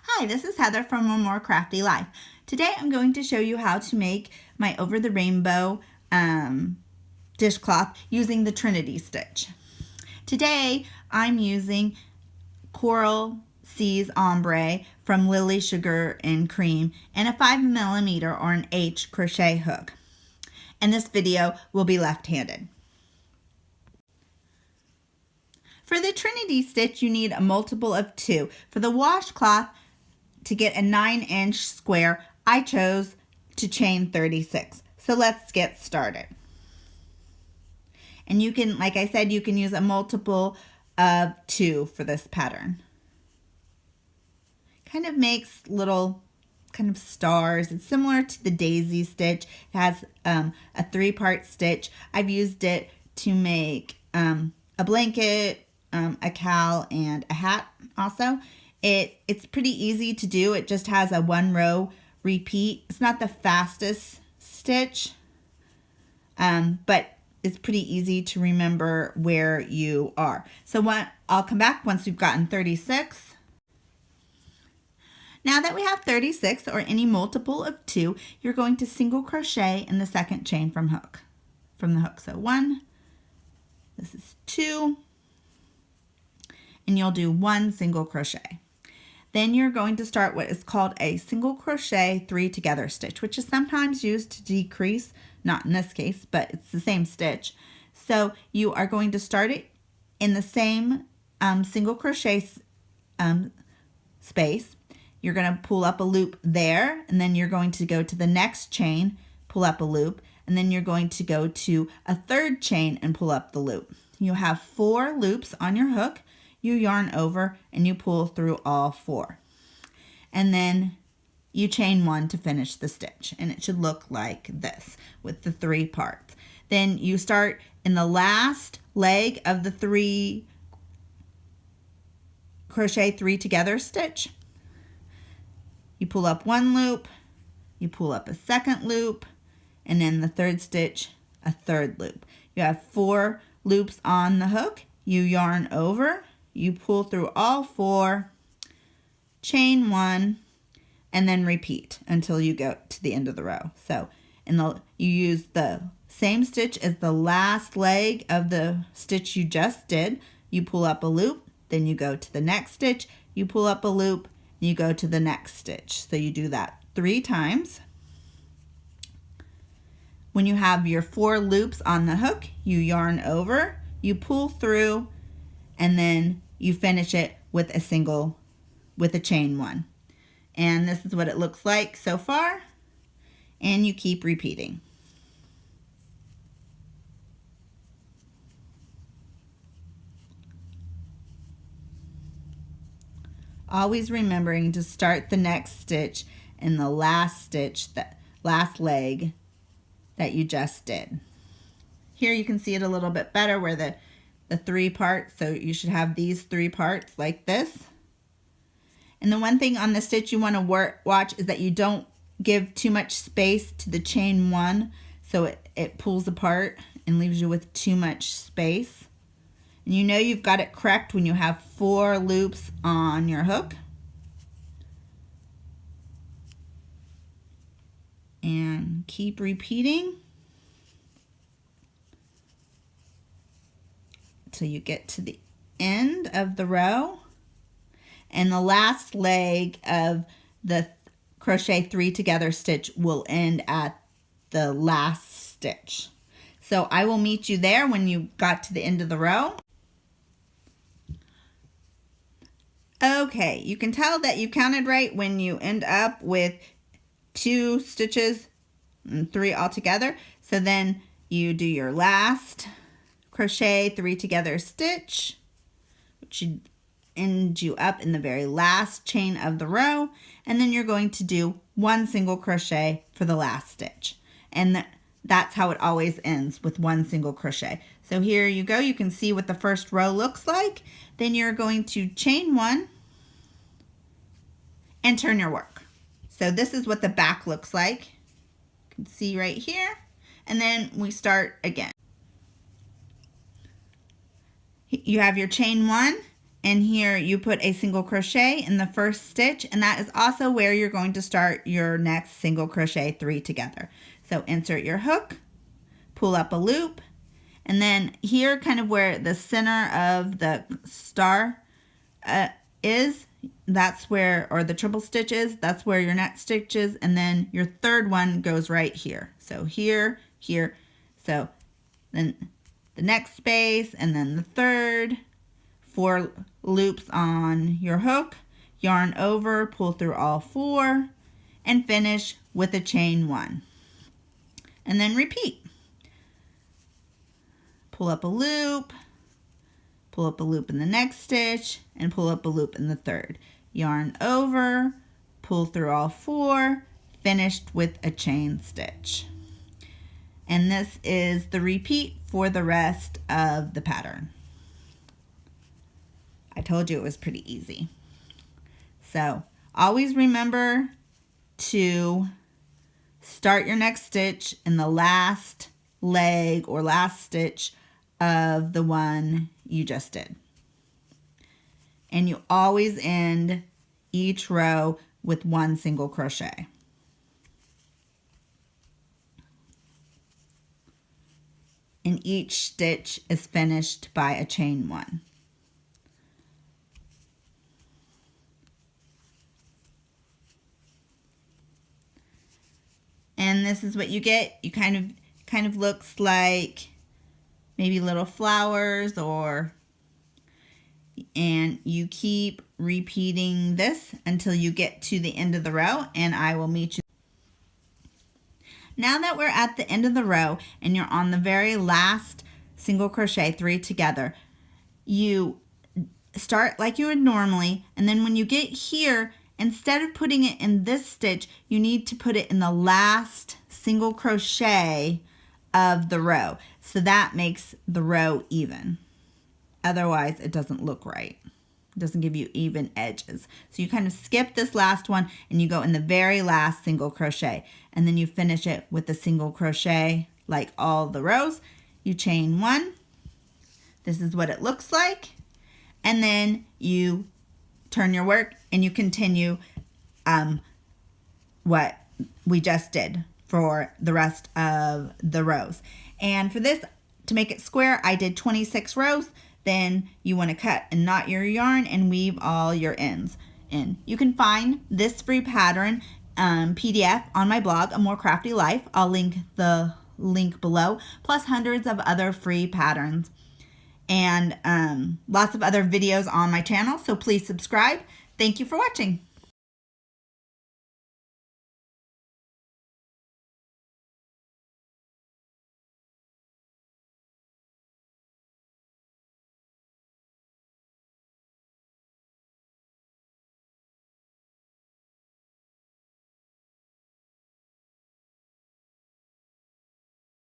Hi, this is Heather from A More Crafty Life. Today I'm going to show you how to make my over the rainbow dishcloth using the Trinity stitch. Today I'm using Coral Seas Ombre from Lily Sugar and Cream and a 5mm or an H crochet hook. And this video will be left-handed. For the Trinity stitch, you need a multiple of 2. For the washcloth, to get a 9-inch square, I chose to chain 36. So let's get started. And you can, like I said, you can use a multiple of 2 for this pattern. Kind of makes little kind of stars. It's similar to the daisy stitch. It has a 3-part stitch. I've used it to make a blanket, a cowl, and a hat also. It's pretty easy to do. It just has a 1-row repeat. It's not the fastest stitch, but it's pretty easy to remember where you are. So I'll come back once we've gotten 36. Now that we have 36 or any multiple of 2, you're going to single crochet in the second chain from the hook. So 1, this is 2, and you'll do 1 single crochet. Then you're going to start what is called a single crochet 3 together stitch, which is sometimes used to decrease, not in this case, but it's the same stitch. So you are going to start it in the same single crochet space. You're going to pull up a loop there, and then you're going to go to the next chain, pull up a loop, and then you're going to go to a 3rd chain and pull up the loop. You have 4 loops on your hook. You yarn over and you pull through all 4. And then you chain 1 to finish the stitch. And it should look like this with the 3 parts. Then you start in the last leg of the 3 crochet 3 together stitch. You pull up 1 loop, you pull up a 2nd loop, and then the 3rd stitch, a 3rd loop. You have 4 loops on the hook. You yarn over, you pull through all 4, chain 1, and then repeat until you go to the end of the row. So you use the same stitch as the last leg of the stitch you just did. You pull up a loop, then you go to the next stitch, you pull up a loop, and you go to the next stitch. So you do that 3 times. When you have your 4 loops on the hook, you yarn over, you pull through, and then you finish it with a chain 1. And this is what it looks like so far. And you keep repeating. Always remembering to start the next stitch in the last stitch, that last leg that you just did. Here you can see it a little bit better where the 3 parts, so you should have these 3 parts like this. And the one thing on the stitch you want to watch is that you don't give too much space to the chain 1, so it pulls apart and leaves you with too much space. And you know you've got it correct when you have 4 loops on your hook. And keep repeating till you get to the end of the row. And the last leg of the crochet 3 together stitch will end at the last stitch. So I will meet you there when you got to the end of the row. Okay, you can tell that you counted right when you end up with 2 stitches and 3 all together. So then you do your last crochet 3 together stitch, which should end you up in the very last chain of the row, and then you're going to do 1 single crochet for the last stitch, and that's how it always ends, with 1 single crochet. So here you go, you can see what the first row looks like. Then you're going to chain 1 and turn your work. So this is what the back looks like. You can see right here, and then we start again. You have your chain 1 and here you put a single crochet in the first stitch, and that is also where you're going to start your next single crochet 3 together. So insert your hook, pull up a loop, and then here kind of where the center of the star is, that's where, or the triple stitch is, that's where your next stitch is, and then your third one goes right here. So here, here, so then the next space, and then the third, 4 loops on your hook, yarn over, pull through all 4, and finish with a chain 1. And then repeat. Pull up a loop, pull up a loop in the next stitch, and pull up a loop in the third. Yarn over, pull through all 4, finished with a chain stitch. And this is the repeat for the rest of the pattern. I told you it was pretty easy. So always remember to start your next stitch in the last leg or last stitch of the one you just did. And you always end each row with 1 single crochet. And each stitch is finished by a chain 1. And this is what you get. You kind of looks like maybe little flowers, and you keep repeating this until you get to the end of the row, and I will meet you. Now that we're at the end of the row and you're on the very last single crochet 3 together, you start like you would normally, and then when you get here, instead of putting it in this stitch, you need to put it in the last single crochet of the row. So that makes the row even. Otherwise, it doesn't look right. It doesn't give you even edges. So you kind of skip this last one and you go in the very last single crochet. And then you finish it with a single crochet like all the rows. You chain 1. This is what it looks like. And then you turn your work and you continue what we just did for the rest of the rows. And for this, to make it square, I did 26 rows. Then you want to cut and knot your yarn and weave all your ends in. You can find this free pattern PDF on my blog, A More Crafty Life. I'll link the link below, plus hundreds of other free patterns and lots of other videos on my channel. So please subscribe. Thank you for watching.